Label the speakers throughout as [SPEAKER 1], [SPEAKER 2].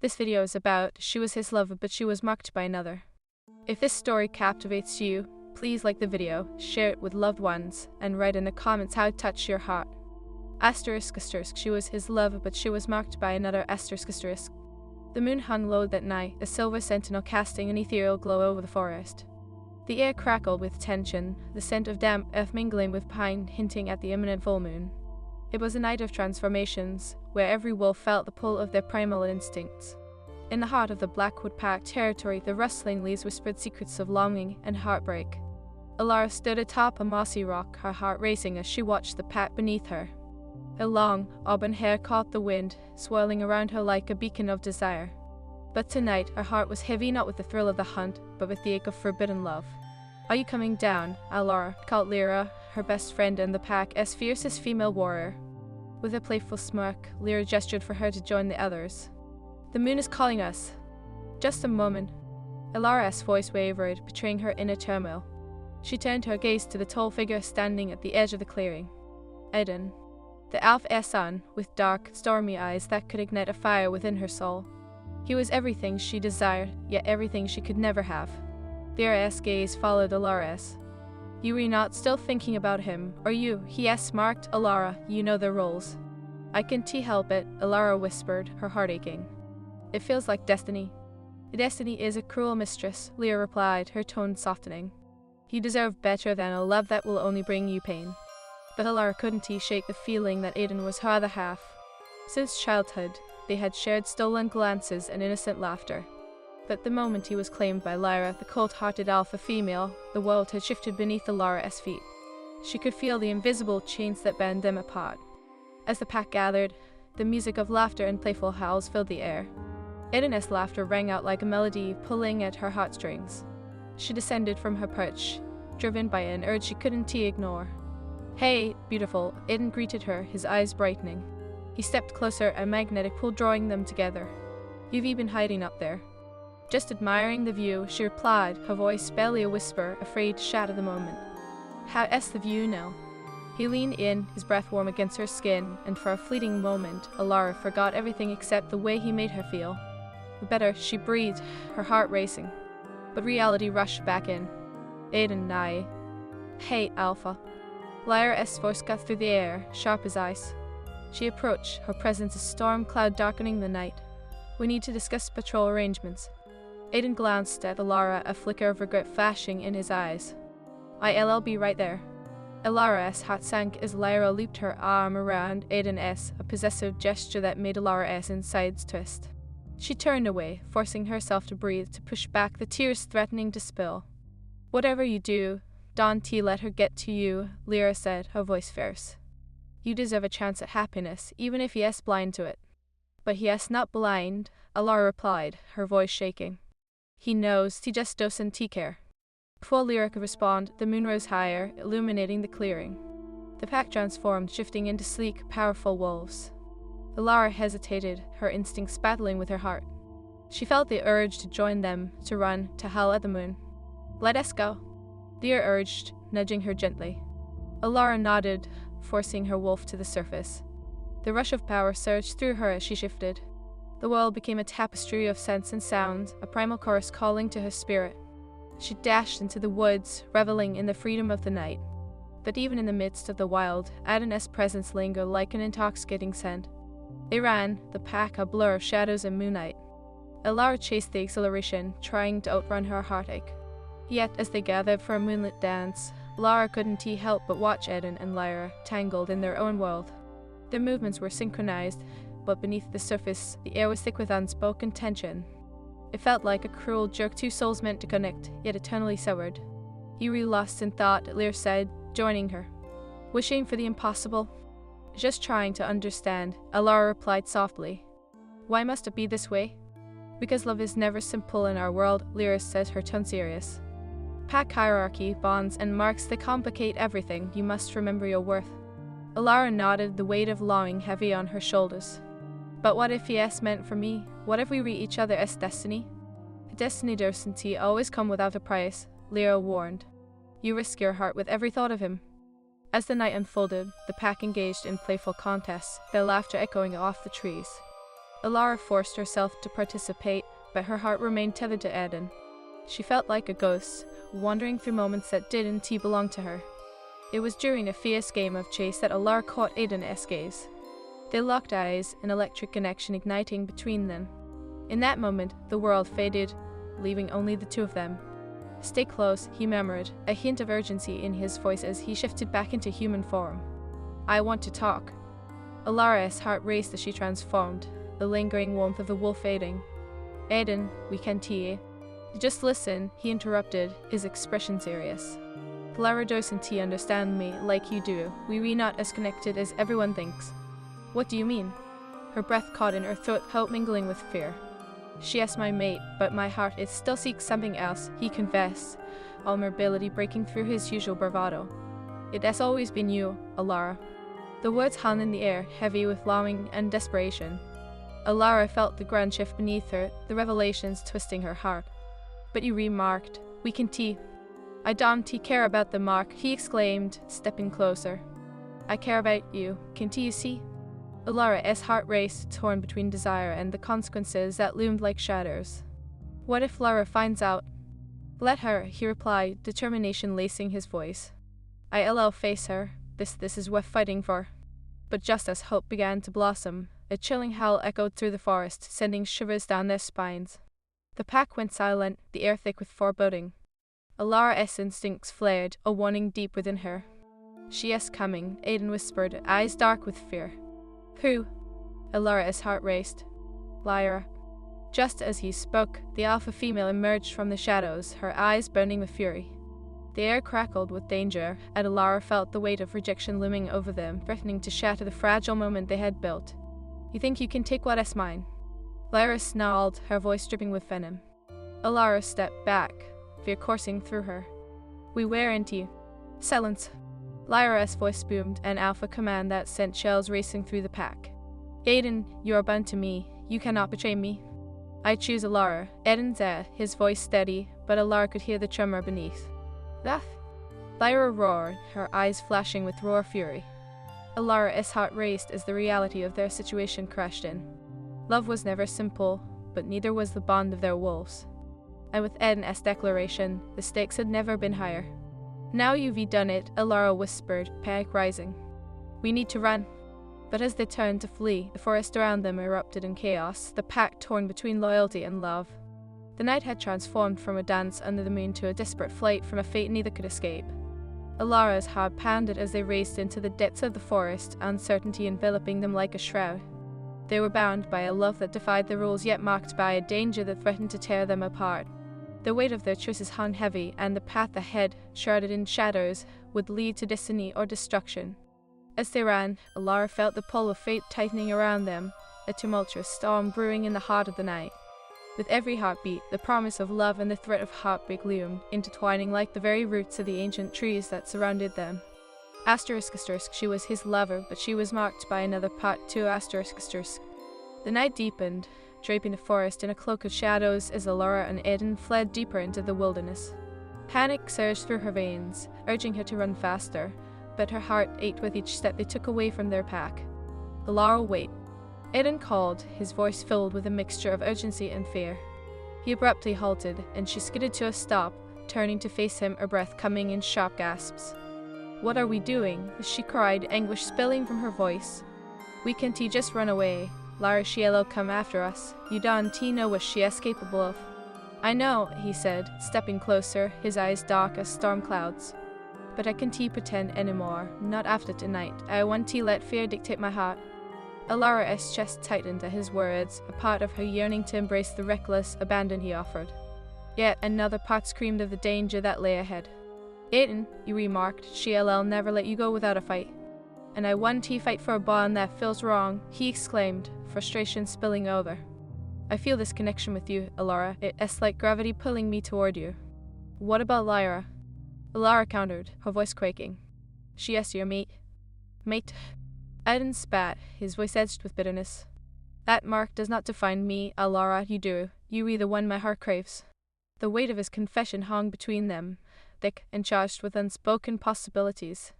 [SPEAKER 1] This video is about she was his lover but she was mocked by another. If this story captivates you, please like the video, share it with loved ones, and write in the comments how it touched your heart. Asterisk. She was his lover but she was mocked by another. Asterisk. The moon hung low that night, a silver sentinel casting an ethereal glow over the forest. The air crackled with tension, the scent of damp earth mingling with pine hinting at the imminent full moon. It was a night of transformations, where every wolf felt the pull of their primal instincts. In the heart of the Blackwood Park territory, the rustling leaves whispered secrets of longing and heartbreak. Alara stood atop a mossy rock, her heart racing as she watched the pack beneath her. Her long, auburn hair caught the wind, swirling around her like a beacon of desire. But tonight, her heart was heavy not with the thrill of the hunt, but with the ache of forbidden love. "Are you coming down?" Alara called Lyra, her best friend in the pack, as fiercest female warrior. With a playful smirk, Lyra gestured for her to join the others. "The moon is calling us." "Just a moment." Alara's voice wavered, betraying her inner turmoil. She turned her gaze to the tall figure standing at the edge of the clearing. Aiden, the elf-air son, with dark, stormy eyes that could ignite a fire within her soul. He was everything she desired, yet everything she could never have. Lyra's gaze followed Alara's. "You were not still thinking about him, are you?" he asked, smirked. "Alara, you know the rules." "I can't help it," Alara whispered, her heart aching. "It feels like destiny." "Destiny is a cruel mistress," Lyra replied, her tone softening. "You deserve better than a love that will only bring you pain." But Alara couldn't shake the feeling that Aiden was her other half. Since childhood, they had shared stolen glances and innocent laughter. But the moment he was claimed by Lyra, the cold-hearted alpha female, the world had shifted beneath Alara's feet. She could feel the invisible chains that bound them apart. As the pack gathered, the music of laughter and playful howls filled the air. Aiden's laughter rang out like a melody, pulling at her heartstrings. She descended from her perch, driven by an urge she couldn't ignore. "Hey, beautiful," Aiden greeted her, his eyes brightening. He stepped closer, a magnetic pull drawing them together. "You've been hiding up there." "Just admiring the view," she replied, her voice barely a whisper, afraid to shatter the moment. "How's the view now?" He leaned in, his breath warm against her skin, and for a fleeting moment, Alara forgot everything except the way he made her feel. "Better," she breathed, her heart racing. But reality rushed back in. Aiden nigh. "Hey, Alpha." Lyra's voice cut through the air, sharp as ice. She approached, her presence a storm cloud darkening the night. "We need to discuss patrol arrangements." Aiden glanced at Alara, a flicker of regret flashing in his eyes. "I'll be right there." Alara's heart sank as Lyra looped her arm around Aiden's, a possessive gesture that made Alara's insides twist. She turned away, forcing herself to breathe, to push back the tears threatening to spill. "Whatever you do, don't let her get to you," Lyra said, her voice fierce. "You deserve a chance at happiness, even if he is blind to it." "But he is not blind," Alara replied, her voice shaking. "He knows, he just doesn't care." Before Lyra could respond, the moon rose higher, illuminating the clearing. The pack transformed, shifting into sleek, powerful wolves. Alara hesitated, her instincts battling with her heart. She felt the urge to join them, to run, to howl at the moon. "Let us go," Lyra urged, nudging her gently. Alara nodded, forcing her wolf to the surface. The rush of power surged through her as she shifted. The world became a tapestry of scents and sounds, a primal chorus calling to her spirit. She dashed into the woods, reveling in the freedom of the night. But even in the midst of the wild, Aiden's presence lingered like an intoxicating scent. They ran, the pack a blur of shadows and moonlight. Alara chased the exhilaration, trying to outrun her heartache. Yet, as they gathered for a moonlit dance, Lara couldn't help but watch Aiden and Lyra, tangled in their own world. Their movements were synchronized, but beneath the surface, the air was thick with unspoken tension. It felt like a cruel jerk, two souls meant to connect, yet eternally severed. "You were lost in thought," Lyra said, joining her. "Wishing for the impossible?" "Just trying to understand," Alara replied softly. "Why must it be this way?" "Because love is never simple in our world," Lyra said, her tone serious. "Pack hierarchy, bonds, and marks that complicate everything. You must remember your worth." Alara nodded, the weight of longing heavy on her shoulders. "But what if yes meant for me? What if we read each other as destiny?" "Destiny doesn't always come without a price," Lyra warned. "You risk your heart with every thought of him." As the night unfolded, the pack engaged in playful contests, their laughter echoing off the trees. Alara forced herself to participate, but her heart remained tethered to Eden. She felt like a ghost, wandering through moments that didn't belong to her. It was during a fierce game of chase that Alara caught Eden's gaze. They locked eyes, an electric connection igniting between them. In that moment, the world faded, leaving only the two of them. "Stay close," he murmured, a hint of urgency in his voice as he shifted back into human form. "I want to talk." Alara's heart raced as she transformed, the lingering warmth of the wolf fading. "Eden, we can't hear." "Just listen," he interrupted, his expression serious. "Lara doesn't understand me like you do. We're not as connected as everyone thinks." "What do you mean?" Her breath caught in her throat, hope mingling with fear. "She is my mate, but my heart it still seeks something else," he confessed, vulnerability breaking through his usual bravado. "It has always been you, Alara." The words hung in the air, heavy with longing and desperation. Alara felt the ground shift beneath her, the revelations twisting her heart. "But you remarked, we can tea." "I don't care about the mark," he exclaimed, stepping closer. "I care about you, can't you see?" Alara's heart raced, torn between desire and the consequences that loomed like shadows. "What if Lara finds out?" "Let her," he replied, determination lacing his voice. "I'll face her. This is worth fighting for." But just as hope began to blossom, a chilling howl echoed through the forest, sending shivers down their spines. The pack went silent, the air thick with foreboding. Alara's instincts flared, a warning deep within her. "She is coming," Eden whispered, eyes dark with fear. "Who?" Alara's heart raced. "Lyra." Just as he spoke, the alpha female emerged from the shadows, her eyes burning with fury. The air crackled with danger, and Alara felt the weight of rejection looming over them, threatening to shatter the fragile moment they had built. "You think you can take what is mine?" Lyra snarled, her voice dripping with venom. Alara stepped back, fear coursing through her. "We weren't you." "Silence." Lyra's voice boomed, an alpha command that sent shells racing through the pack. "Eden, you are bound to me. You cannot betray me." "I choose Alara." Eden said, his voice steady, but Alara could hear the tremor beneath. "That?" Lyra roared, her eyes flashing with raw fury. Alara's heart raced as the reality of their situation crashed in. Love was never simple, but neither was the bond of their wolves. And with Eden's declaration, the stakes had never been higher. "Now you've done it," Alara whispered, panic rising. "We need to run." But as they turned to flee, the forest around them erupted in chaos, the pack torn between loyalty and love. The night had transformed from a dance under the moon to a desperate flight from a fate neither could escape. Alara's heart pounded as they raced into the depths of the forest, uncertainty enveloping them like a shroud. They were bound by a love that defied the rules, yet marked by a danger that threatened to tear them apart. The weight of their choices hung heavy, and the path ahead, shrouded in shadows, would lead to destiny or destruction. As they ran, Alara felt the pull of fate tightening around them, a tumultuous storm brewing in the heart of the night. With every heartbeat, the promise of love and the threat of heartbreak loomed, intertwining like the very roots of the ancient trees that surrounded them. She was his lover, but she was marked by another part too. The night deepened, draping the forest in a cloak of shadows as Alara and Eden fled deeper into the wilderness. Panic surged through her veins, urging her to run faster, but her heart ached with each step they took away from their pack. "Alara, wait." Eden called, his voice filled with a mixture of urgency and fear. He abruptly halted, and she skidded to a stop, turning to face him, her breath coming in sharp gasps. "What are we doing?" she cried, anguish spilling from her voice. "We can't just run away. Lara, she'll come after us. You don't know what she is capable of." "I know," he said, stepping closer, his eyes dark as storm clouds. "But I can't pretend anymore, not after tonight. I want to let fear dictate my heart." Alara's chest tightened at his words, a part of her yearning to embrace the reckless abandon he offered. Yet another part screamed of the danger that lay ahead. "Eden," he remarked, "she'll never let you go without a fight." "And I want to fight for a bond that feels wrong," he exclaimed, frustration spilling over. "I feel this connection with you, Alara. It's like gravity pulling me toward you." "What about Lyra?" Alara countered, her voice quaking. "She is your mate." "Mate?" Eden spat, his voice edged with bitterness. "That mark does not define me, Alara, you do. You are the one my heart craves." The weight of his confession hung between them, thick and charged with unspoken possibilities.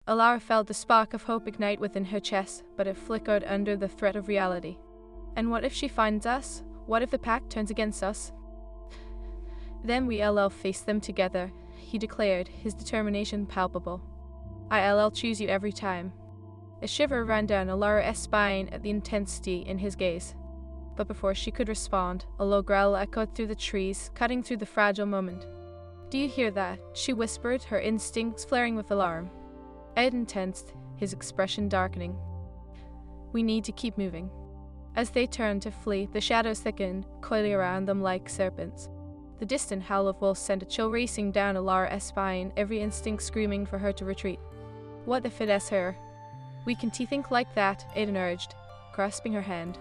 [SPEAKER 1] Alara felt the spark of hope ignite within her chest, but it flickered under the threat of reality. And what if she finds us? What if the pack turns against us? Then we'll face them together, he declared, his determination palpable. I'll choose you every time. A shiver ran down Alara's spine at the intensity in his gaze. But before she could respond, a low growl echoed through the trees, cutting through the fragile moment. Do you hear that? She whispered, her instincts flaring with alarm. Aiden tensed, his expression darkening. We need to keep moving. As they turned to flee, the shadows thickened, coiling around them like serpents. The distant howl of wolves sent a chill racing down Alara's spine, every instinct screaming for her to retreat. What if it is her? We can think like that, Aiden urged, grasping her hand.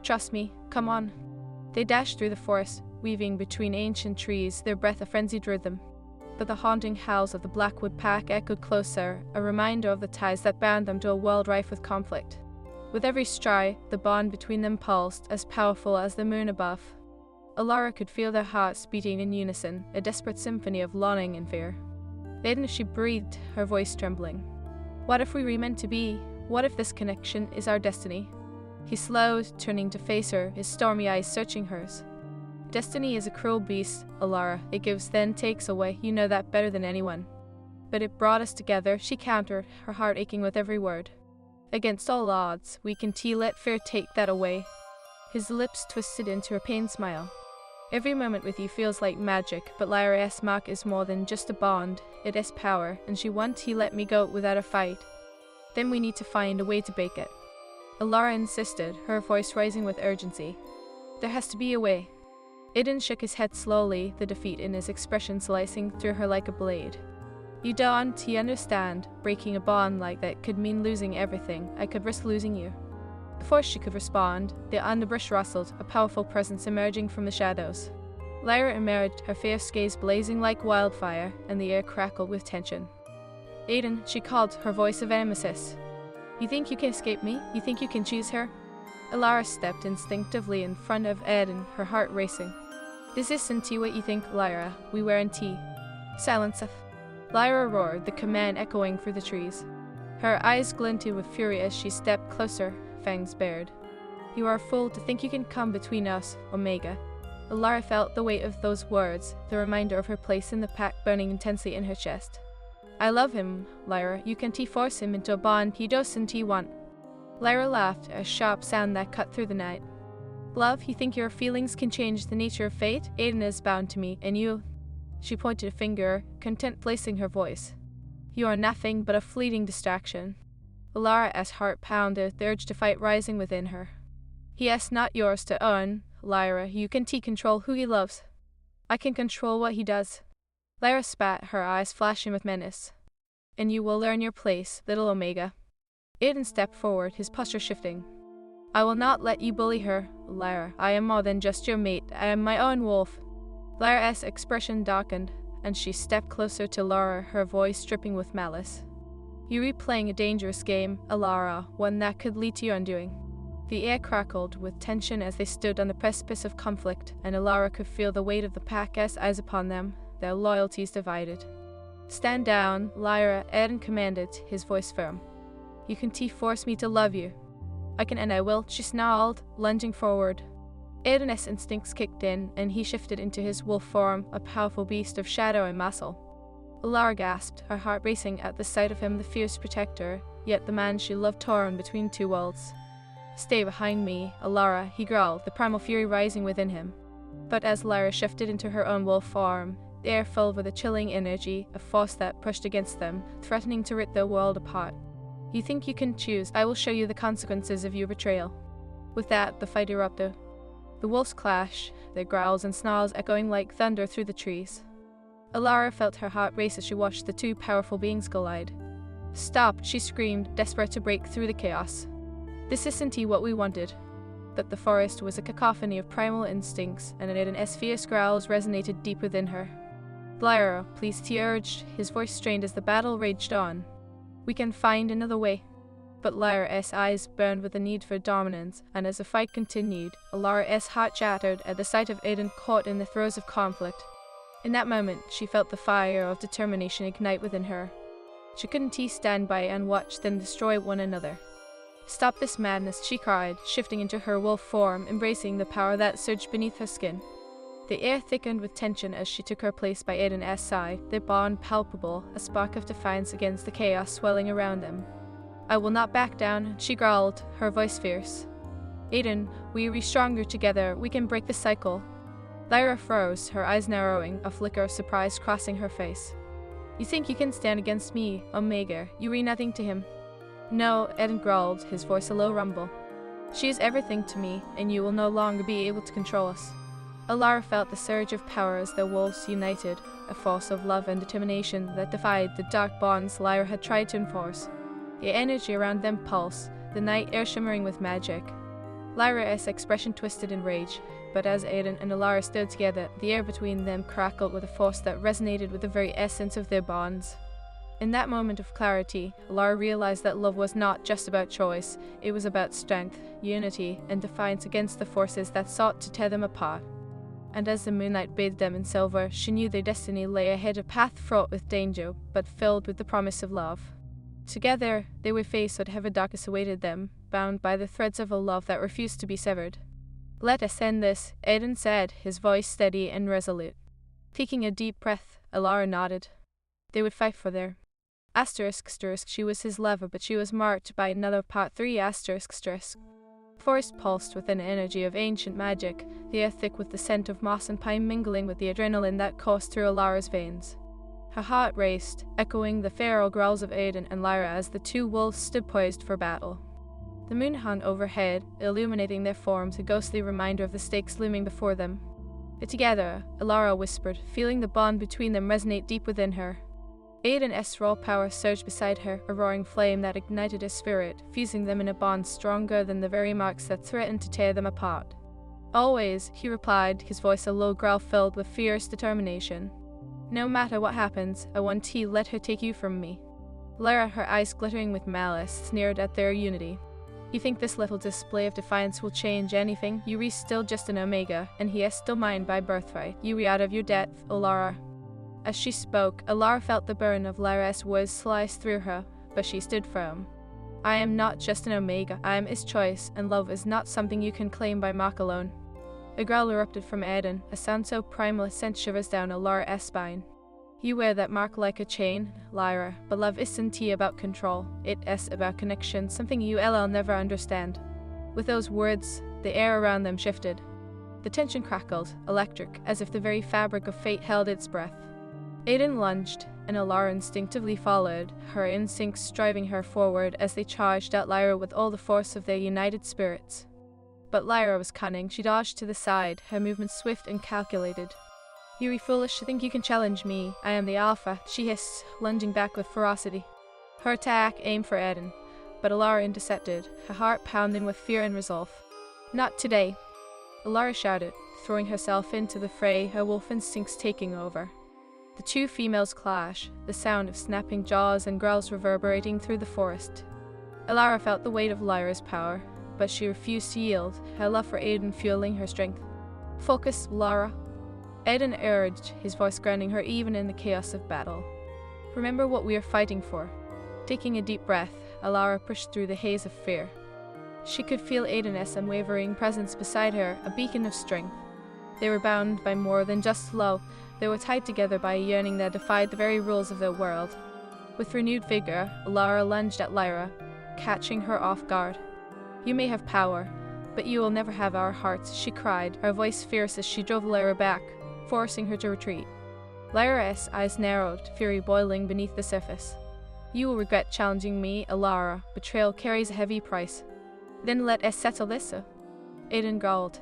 [SPEAKER 1] Trust me, come on. They dashed through the forest, weaving between ancient trees, their breath a frenzied rhythm. But the haunting howls of the Blackwood pack echoed closer, a reminder of the ties that bound them to a world rife with conflict. With every stride, the bond between them pulsed, as powerful as the moon above. Alara could feel their hearts beating in unison, a desperate symphony of longing and fear. Then she breathed, her voice trembling. What if we were meant to be? What if this connection is our destiny? He slowed, turning to face her, his stormy eyes searching hers. Destiny is a cruel beast, Alara. It gives then takes away, you know that better than anyone. But it brought us together, she countered, her heart aching with every word. Against all odds, we can let fear take that away. His lips twisted into a pained smile. Every moment with you feels like magic, but Lyra's mark is more than just a bond. It is power, and she won't let me go without a fight. Then we need to find a way to break it. Alara insisted, her voice rising with urgency. There has to be a way. Aiden shook his head slowly, the defeat in his expression slicing through her like a blade. You don't understand. Breaking a bond like that could mean losing everything. I could risk losing you. Before she could respond, the underbrush rustled, a powerful presence emerging from the shadows. Lyra emerged, her fierce gaze blazing like wildfire, and the air crackled with tension. Aiden, she called, her voice of emesis. You think you can escape me? You think you can choose her? Alara stepped instinctively in front of Aiden, her heart racing. This isn't what you think, Lyra. We weren't tea. Silence. Lyra roared, the command echoing through the trees. Her eyes glinted with fury as she stepped closer, fangs bared. You are a fool to think you can come between us, Omega. Alara felt the weight of those words, the reminder of her place in the pack burning intensely in her chest. I love him, Lyra. You can force him into a bond he doesn't want. Lyra laughed, a sharp sound that cut through the night. Love, you think your feelings can change the nature of fate? Aiden is bound to me, and you... She pointed a finger, content placing her voice. You are nothing but a fleeting distraction. Alara's heart pounded, the urge to fight rising within her. He is not yours to own, Lyra. You can control who he loves. I can control what he does. Lyra spat, her eyes flashing with menace. And you will learn your place, little Omega. Aiden stepped forward, his posture shifting. I will not let you bully her, Lyra. I am more than just your mate. I am my own wolf. Lyra's expression darkened, and she stepped closer to Lara, her voice dripping with malice. You are playing a dangerous game, Alara, one that could lead to your undoing. The air crackled with tension as they stood on the precipice of conflict, and Alara could feel the weight of the pack's eyes upon them, their loyalties divided. Stand down, Lyra, Aiden commanded, his voice firm. You can force me to love you. I can and I will, she snarled, lunging forward. Aiden's instincts kicked in, and he shifted into his wolf form, a powerful beast of shadow and muscle. Alara gasped, her heart racing at the sight of him, the fierce protector, yet the man she loved torn between two worlds. Stay behind me, Alara, he growled, the primal fury rising within him. But as Lyra shifted into her own wolf form, the air filled with a chilling energy, a force that pushed against them, threatening to rip their world apart. You think you can choose? I will show you the consequences of your betrayal. With that, the fight erupted. The wolves clashed, their growls and snarls echoing like thunder through the trees. Alara felt her heart race as she watched the two powerful beings collide. Stop, she screamed, desperate to break through the chaos. This isn't what we wanted. But the forest was a cacophony of primal instincts, and Aiden's fierce growls resonated deep within her. Lyra, please, he urged, his voice strained as the battle raged on. We can find another way. But Lyra's eyes burned with the need for dominance, and as the fight continued, Alara's heart shattered at the sight of Aiden caught in the throes of conflict. In that moment, she felt the fire of determination ignite within her. She couldn't stand by and watch them destroy one another. Stop this madness, she cried, shifting into her wolf form, embracing the power that surged beneath her skin. The air thickened with tension as she took her place by Aiden's side, their bond palpable, a spark of defiance against the chaos swelling around them. I will not back down, she growled, her voice fierce. Aiden, we are stronger together, we can break the cycle. Lyra froze, her eyes narrowing, a flicker of surprise crossing her face. You think you can stand against me, Omega? You are nothing to him. No, Aiden growled, his voice a low rumble. She is everything to me, and you will no longer be able to control us. Alara felt the surge of power as their wolves united, a force of love and determination that defied the dark bonds Lyra had tried to enforce. The energy around them pulsed, the night air shimmering with magic. Lyra's expression twisted in rage, but as Aiden and Alara stood together, the air between them crackled with a force that resonated with the very essence of their bonds. In that moment of clarity, Alara realized that love was not just about choice, it was about strength, unity, and defiance against the forces that sought to tear them apart. And as the moonlight bathed them in silver, she knew their destiny lay ahead, a path fraught with danger, but filled with the promise of love. Together, they would face whatever darkness awaited them, bound by the threads of a love that refused to be severed. Let us end this, Aiden said, his voice steady and resolute. Taking a deep breath, Alara nodded. They would fight for their ***. She was his lover, but she was marked by another part 3 ***. Forest pulsed with an energy of ancient magic, the air thick with the scent of moss and pine mingling with the adrenaline that coursed through Alara's veins. Her heart raced, echoing the feral growls of Aiden and Lyra as the two wolves stood poised for battle. The moon hung overhead, illuminating their forms, a ghostly reminder of the stakes looming before them. Together, Alara whispered, feeling the bond between them resonate deep within her. Aiden's raw power surged beside her, a roaring flame that ignited his spirit, fusing them in a bond stronger than the very marks that threatened to tear them apart. Always, he replied, his voice a low growl filled with fierce determination. No matter what happens, I won't let her take you from me. Lyra, her eyes glittering with malice, sneered at their unity. You think this little display of defiance will change anything? You are still just an Omega, and he is still mine by birthright. You are out of your depth, Alara. As she spoke, Alara felt the burn of Lyra's words slice through her, but she stood firm. I am not just an Omega, I am his choice, and love is not something you can claim by mark alone. A growl erupted from Aiden, a sound so primal it sent shivers down Alara's spine. You wear that mark like a chain, Lyra, but love isn't about control, it is about connection, something you'll never understand. With those words, the air around them shifted. The tension crackled, electric, as if the very fabric of fate held its breath. Aiden lunged, and Alara instinctively followed, her instincts driving her forward as they charged at Lyra with all the force of their united spirits. But Lyra was cunning. She dodged to the side, her movements swift and calculated. You are foolish to think you can challenge me. I am the Alpha, she hissed, lunging back with ferocity. Her attack aimed for Aiden, but Alara intercepted, her heart pounding with fear and resolve. Not today, Alara shouted, throwing herself into the fray, her wolf instincts taking over. The two females clash, the sound of snapping jaws and growls reverberating through the forest. Alara felt the weight of Lyra's power, but she refused to yield, her love for Aiden fueling her strength. Focus, Lara. Aiden urged, his voice grounding her even in the chaos of battle. Remember what we are fighting for. Taking a deep breath, Alara pushed through the haze of fear. She could feel Aiden's unwavering presence beside her, a beacon of strength. They were bound by more than just love. They were tied together by a yearning that defied the very rules of their world. With renewed vigor, Alara lunged at Lyra, catching her off guard. You may have power, but you will never have our hearts, she cried, her voice fierce as she drove Lyra back, forcing her to retreat. Lyra's eyes narrowed, fury boiling beneath the surface. You will regret challenging me, Alara. Betrayal carries a heavy price. Then let us settle this. Aiden growled.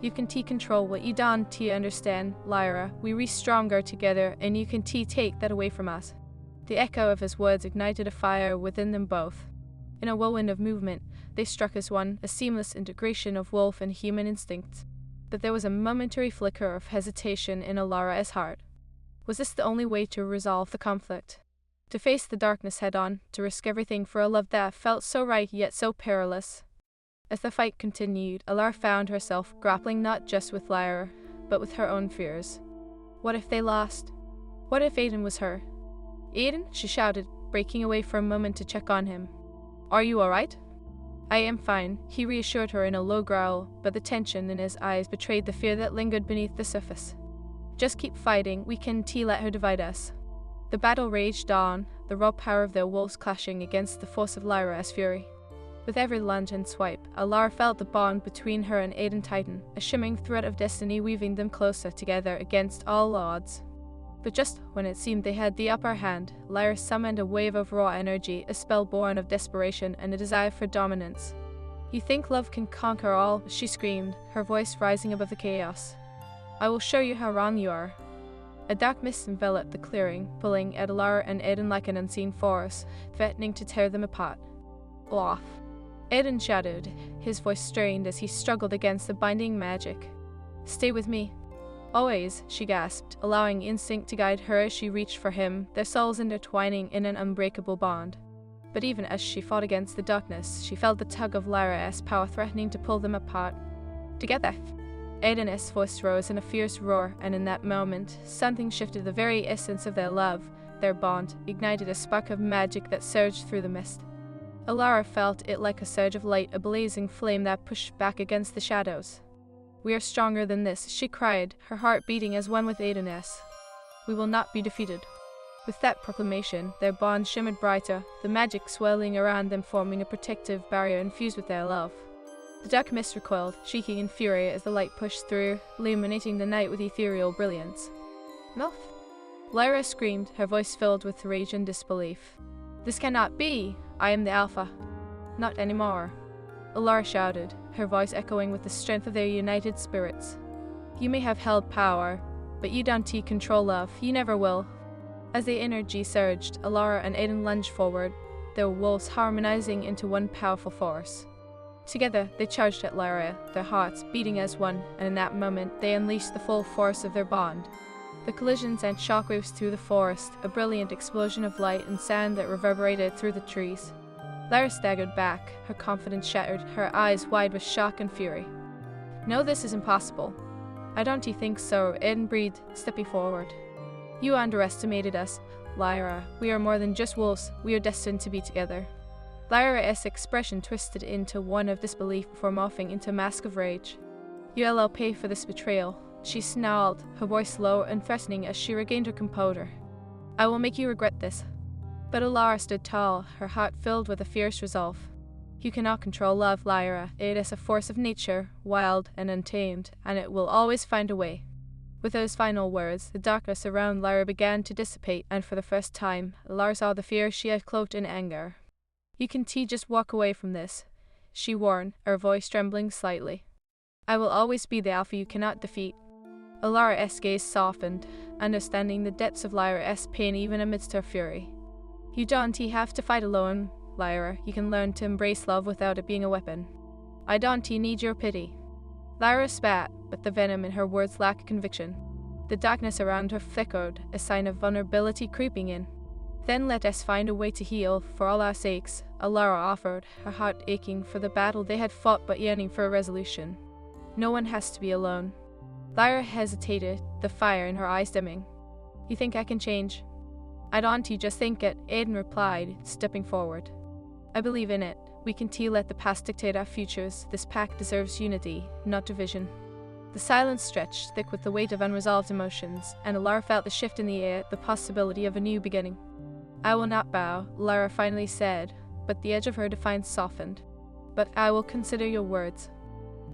[SPEAKER 1] You can control what you don't understand, Lyra. We are stronger together, and you can take that away from us. The echo of his words ignited a fire within them both. In a whirlwind of movement, they struck as one, a seamless integration of wolf and human instincts. But there was a momentary flicker of hesitation in Alara's heart. Was this the only way to resolve the conflict? To face the darkness head-on, to risk everything for a love that felt so right yet so perilous? As the fight continued, Alara found herself grappling not just with Lyra, but with her own fears. What if they lost? What if Aiden was her? Aiden, she shouted, breaking away for a moment to check on him. Are you alright? I am fine, he reassured her in a low growl, but the tension in his eyes betrayed the fear that lingered beneath the surface. Just keep fighting, we can't let her divide us. The battle raged on, the raw power of the wolves clashing against the force of Lyra's fury. With every lunge and swipe, Alara felt the bond between her and Aiden tighten, a shimmering thread of destiny weaving them closer together against all odds. But just when it seemed they had the upper hand, Lyra summoned a wave of raw energy, a spell born of desperation and a desire for dominance. You think love can conquer all? She screamed, her voice rising above the chaos. I will show you how wrong you are. A dark mist enveloped the clearing, pulling at Alara and Aiden like an unseen force, threatening to tear them apart. Off. Aiden shouted, his voice strained as he struggled against the binding magic. Stay with me. Always, she gasped, allowing instinct to guide her as she reached for him, their souls intertwining in an unbreakable bond. But even as she fought against the darkness, she felt the tug of Lyra's power threatening to pull them apart. Together. Aiden's voice rose in a fierce roar, and in that moment, something shifted. The very essence of their love, their bond, ignited a spark of magic that surged through the mist. Alara felt it like a surge of light, a blazing flame that pushed back against the shadows. We are stronger than this, she cried, her heart beating as one with Aiden's. We will not be defeated. With that proclamation, their bond shimmered brighter, the magic swirling around them forming a protective barrier infused with their love. The dark mist recoiled, shrieking in fury as the light pushed through, illuminating the night with ethereal brilliance. Milf? Lyra screamed, her voice filled with rage and disbelief. This cannot be! I am the Alpha. Not anymore. Alara shouted, her voice echoing with the strength of their united spirits. You may have held power, but you don't control love. You never will. As the energy surged, Alara and Aiden lunged forward, their wolves harmonizing into one powerful force. Together, they charged at Lyra, their hearts beating as one, and in that moment, they unleashed the full force of their bond. The collision sent shockwaves through the forest, a brilliant explosion of light and sound that reverberated through the trees. Lyra staggered back, her confidence shattered, her eyes wide with shock and fury. No, this is impossible. I don't think so, Aiden breathed, stepping forward. You underestimated us, Lyra. We are more than just wolves, we are destined to be together. Lyra's expression twisted into one of disbelief before morphing into a mask of rage. You'll pay for this betrayal, she snarled, her voice low and threatening as she regained her composure. I will make you regret this. But Alara stood tall, her heart filled with a fierce resolve. You cannot control love, Lyra. It is a force of nature, wild and untamed, and it will always find a way. With those final words, the darkness around Lyra began to dissipate, and for the first time, Alara saw the fear she had cloaked in anger. You can just walk away from this, she warned, her voice trembling slightly. I will always be the Alpha you cannot defeat. Alara's gaze softened, understanding the depths of Lyra's pain even amidst her fury. You don't have to fight alone, Lyra. You can learn to embrace love without it being a weapon. I don't need your pity. Lyra spat, but the venom in her words lacked conviction. The darkness around her flickered, a sign of vulnerability creeping in. Then let us find a way to heal, for all our sakes, Alara offered, her heart aching for the battle they had fought but yearning for a resolution. No one has to be alone. Lyra hesitated, the fire in her eyes dimming. You think I can change? I don't just think it, Aiden replied, stepping forward. I believe in it. We can let the past dictate our futures. This pact deserves unity, not division. The silence stretched, thick with the weight of unresolved emotions, and Alara felt the shift in the air, the possibility of a new beginning. I will not bow, Lyra finally said, but the edge of her defiance softened. But I will consider your words.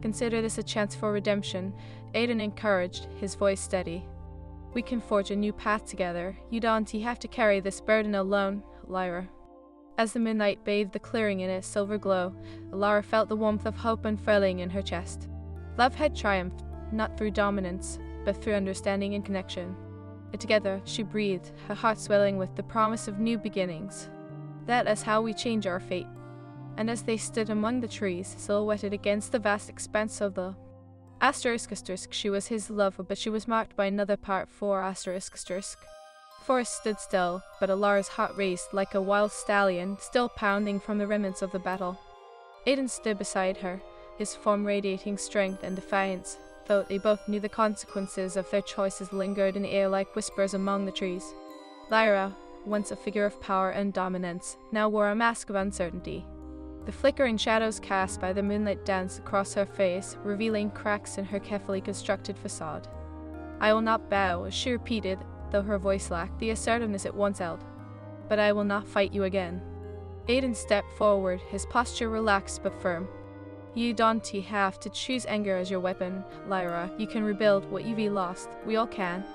[SPEAKER 1] Consider this a chance for redemption, Aiden encouraged, his voice steady. We can forge a new path together. You don't have to carry this burden alone, Lyra. As the moonlight bathed the clearing in a silver glow, Alara felt the warmth of hope unfurling in her chest. Love had triumphed, not through dominance, but through understanding and connection. And together, she breathed, her heart swelling with the promise of new beginnings. That is how we change our fate. And as they stood among the trees, silhouetted against the vast expanse of the ***, she was his lover, but she was marked by another part for ***. Forest stood still, but Alara's heart raced like a wild stallion, still pounding from the remnants of the battle. Aiden stood beside her, his form radiating strength and defiance, though they both knew the consequences of their choices lingered in the air like whispers among the trees. Lyra, once a figure of power and dominance, now wore a mask of uncertainty. The flickering shadows cast by the moonlight danced across her face, revealing cracks in her carefully constructed facade. "I will not bow," she repeated, though her voice lacked the assertiveness it once held. "But I will not fight you again." Aiden stepped forward, his posture relaxed but firm. "You don't have to choose anger as your weapon, Lyra. You can rebuild what you've lost. We all can."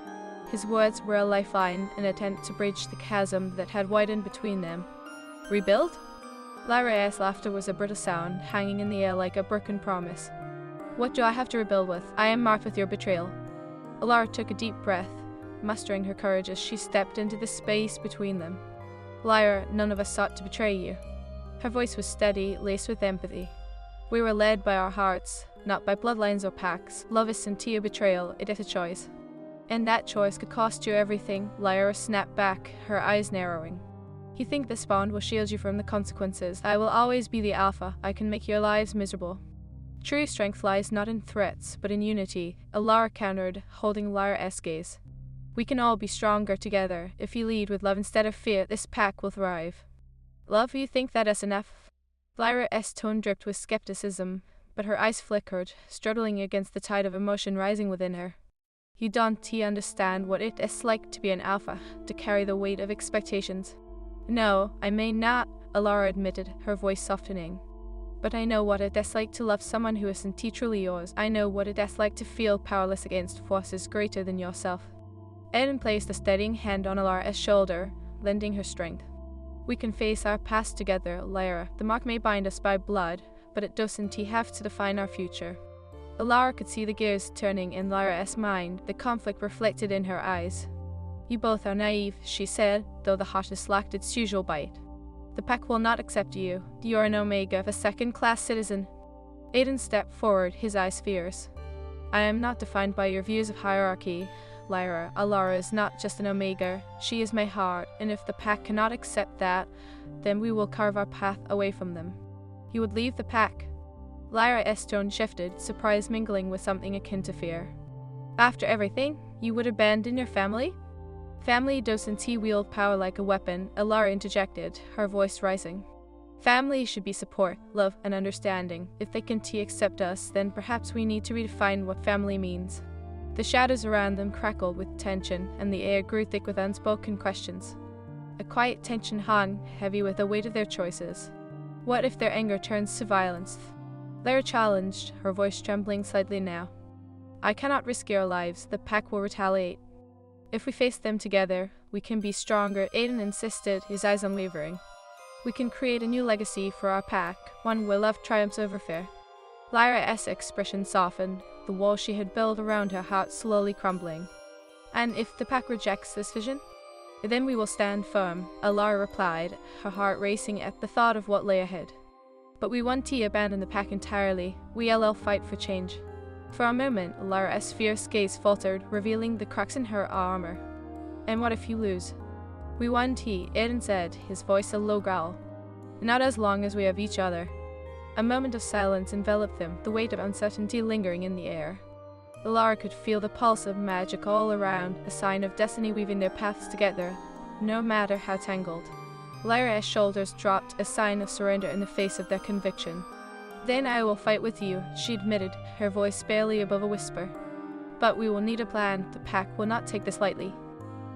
[SPEAKER 1] His words were a lifeline, an attempt to bridge the chasm that had widened between them. "Rebuild?" Lyra's laughter was a brittle sound, hanging in the air like a broken promise. "What do I have to rebuild with? I am marked with your betrayal." Alara took a deep breath, mustering her courage as she stepped into the space between them. "Lyra, none of us sought to betray you." Her voice was steady, laced with empathy. "We were led by our hearts, not by bloodlines or pacts. Love is sincere betrayal, it is a choice. And that choice could cost you everything." Lyra snapped back, her eyes narrowing. "You think this bond will shield you from the consequences? I will always be the alpha. I can make your lives miserable." "True strength lies not in threats, but in unity," Alara countered, holding Lyra's gaze. "We can all be stronger together. If you lead with love instead of fear, this pack will thrive." "Love, you think that is enough?" Lyra's tone dripped with skepticism, but her eyes flickered, struggling against the tide of emotion rising within her. "You don't understand what it is like to be an alpha, to carry the weight of expectations." "No, I may not," Alara admitted, her voice softening. "But I know what it is like to love someone who isn't truly yours. I know what it is like to feel powerless against forces greater than yourself." Eden placed a steadying hand on Alara's shoulder, lending her strength. "We can face our past together, Lyra. The mark may bind us by blood, but it doesn't have to define our future." Alara could see the gears turning in Lyra's mind, the conflict reflected in her eyes. "You both are naive," she said, though the hotness lacked its usual bite. "The pack will not accept you. You are an Omega, a second-class citizen." Aiden stepped forward, his eyes fierce. "I am not defined by your views of hierarchy, Lyra. Alara is not just an Omega. She is my heart, and if the pack cannot accept that, then we will carve our path away from them." "You would leave the pack?" Lyra's tone shifted, surprise mingling with something akin to fear. "After everything, you would abandon your family?" "Family doesn't wield power like a weapon," Alara interjected, her voice rising. "Family should be support, love, and understanding. If they can't accept us, then perhaps we need to redefine what family means." The shadows around them crackled with tension, and the air grew thick with unspoken questions. A quiet tension hung, heavy with the weight of their choices. What if their anger turns to violence? Lyra challenged, her voice trembling slightly now. "I cannot risk your lives. The pack will retaliate." "If we face them together, we can be stronger," Aiden insisted, his eyes unwavering. "We can create a new legacy for our pack, one where love triumphs over fear." Lyra's expression softened, the wall she had built around her heart slowly crumbling. "And if the pack rejects this vision?" "Then we will stand firm," Alara replied, her heart racing at the thought of what lay ahead. "But we won't abandon the pack entirely. We'll fight for change." For a moment, Lyra's fierce gaze faltered, revealing the cracks in her armor. "And what if you lose?" "We won't," Aiden said, his voice a low growl. "Not as long as we have each other." A moment of silence enveloped them, the weight of uncertainty lingering in the air. Alara could feel the pulse of magic all around, a sign of destiny weaving their paths together, no matter how tangled. Lyra's shoulders dropped, a sign of surrender in the face of their conviction. "Then I will fight with you," she admitted, her voice barely above a whisper. "But we will need a plan. The pack will not take this lightly."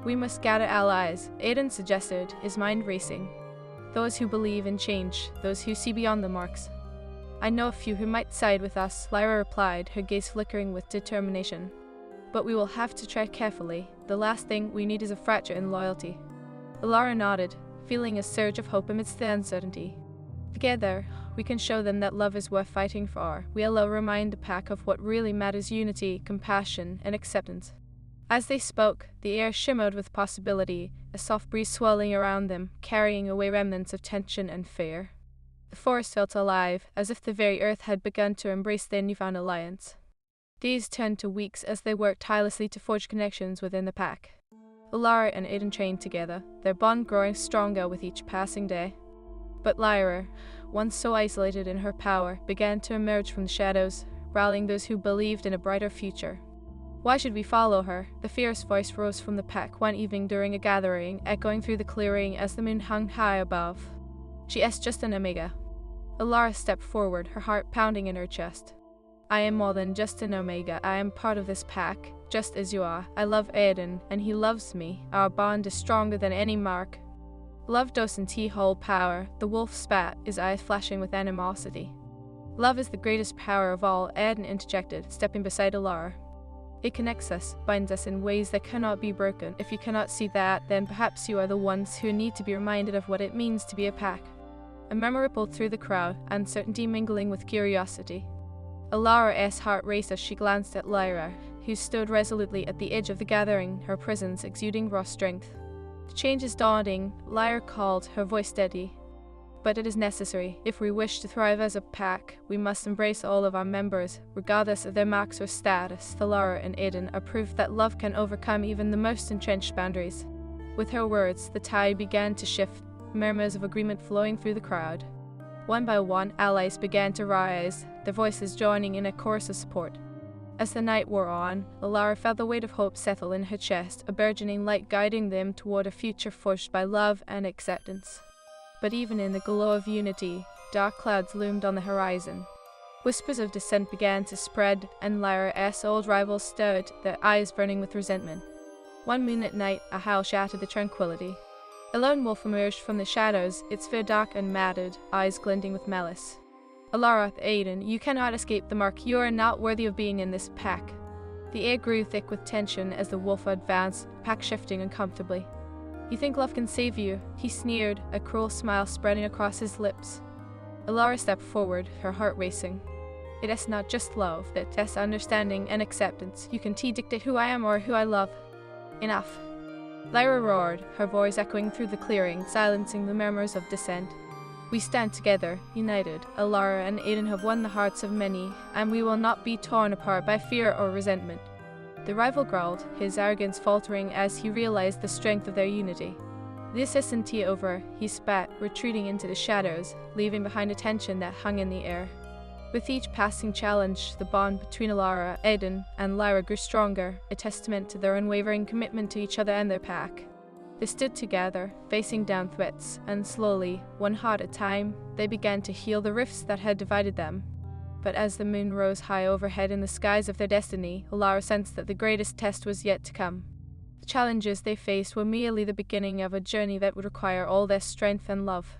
[SPEAKER 1] "We must gather allies," Aiden suggested, his mind racing. "Those who believe in change, those who see beyond the marks." "I know a few who might side with us," Lyra replied, her gaze flickering with determination. "But we will have to tread carefully. The last thing we need is a fracture in loyalty." Alara nodded, feeling a surge of hope amidst the uncertainty. "Together, we can show them that love is worth fighting for. We'll remind the pack of what really matters: unity, compassion, and acceptance." As they spoke, the air shimmered with possibility, a soft breeze swirling around them, carrying away remnants of tension and fear. The forest felt alive, as if the very earth had begun to embrace their newfound alliance. Days turned to weeks as they worked tirelessly to forge connections within the pack. Alara and Aiden trained together, their bond growing stronger with each passing day. But Lyra, once so isolated in her power, began to emerge from the shadows, rallying those who believed in a brighter future. "Why should we follow her?" The fierce voice rose from the pack one evening during a gathering, echoing through the clearing as the moon hung high above. "She is just an Omega." Alara stepped forward, her heart pounding in her chest. I am more than just an Omega. I am part of this pack, just as you are. I love Aiden, and he loves me. Our bond is stronger than any mark. Love doesn't hold power. The wolf spat, his eyes flashing with animosity. Love is the greatest power of all, Aiden interjected, stepping beside Alara. It connects us, binds us in ways that cannot be broken. If you cannot see that, then perhaps you are the ones who need to be reminded of what it means to be a pack. A murmur rippled through the crowd, uncertainty mingling with curiosity. Alara's heart raced as she glanced at Lyra, who stood resolutely at the edge of the gathering, her presence exuding raw strength. The change is daunting, Lyra called, her voice steady. But it is necessary. If we wish to thrive as a pack, we must embrace all of our members, regardless of their marks or status. Lara and Aiden are proof that love can overcome even the most entrenched boundaries. With her words, the tide began to shift, murmurs of agreement flowing through the crowd. One by one, allies began to rise, their voices joining in a chorus of support. As the night wore on, Lara felt the weight of hope settle in her chest, a burgeoning light guiding them toward a future forged by love and acceptance. But even in the glow of unity, dark clouds loomed on the horizon. Whispers of dissent began to spread, and Lyra's old rivals stood, their eyes burning with resentment. One moonlit night, a howl shattered the tranquility. A lone wolf emerged from the shadows, its fur dark and matted, eyes glinting with malice. Alara, Aiden, you cannot escape the mark. You are not worthy of being in this pack. The air grew thick with tension as the wolf advanced, pack shifting uncomfortably. You think love can save you? He sneered, a cruel smile spreading across his lips. Alara stepped forward, her heart racing. It is not just love, it is understanding and acceptance. You can dictate who I am or who I love. Enough. Lyra roared, her voice echoing through the clearing, silencing the murmurs of dissent. We stand together, united. Alara and Aiden have won the hearts of many, and we will not be torn apart by fear or resentment. The rival growled, his arrogance faltering as he realized the strength of their unity. This isn't over, he spat, retreating into the shadows, leaving behind a tension that hung in the air. With each passing challenge, the bond between Alara, Aiden, and Lyra grew stronger, a testament to their unwavering commitment to each other and their pack. They stood together, facing down threats, and slowly, one heart at a time, they began to heal the rifts that had divided them. But as the moon rose high overhead in the skies of their destiny, Alara sensed that the greatest test was yet to come. The challenges they faced were merely the beginning of a journey that would require all their strength and love.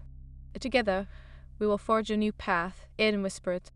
[SPEAKER 1] Together, we will forge a new path, Aiden whispered,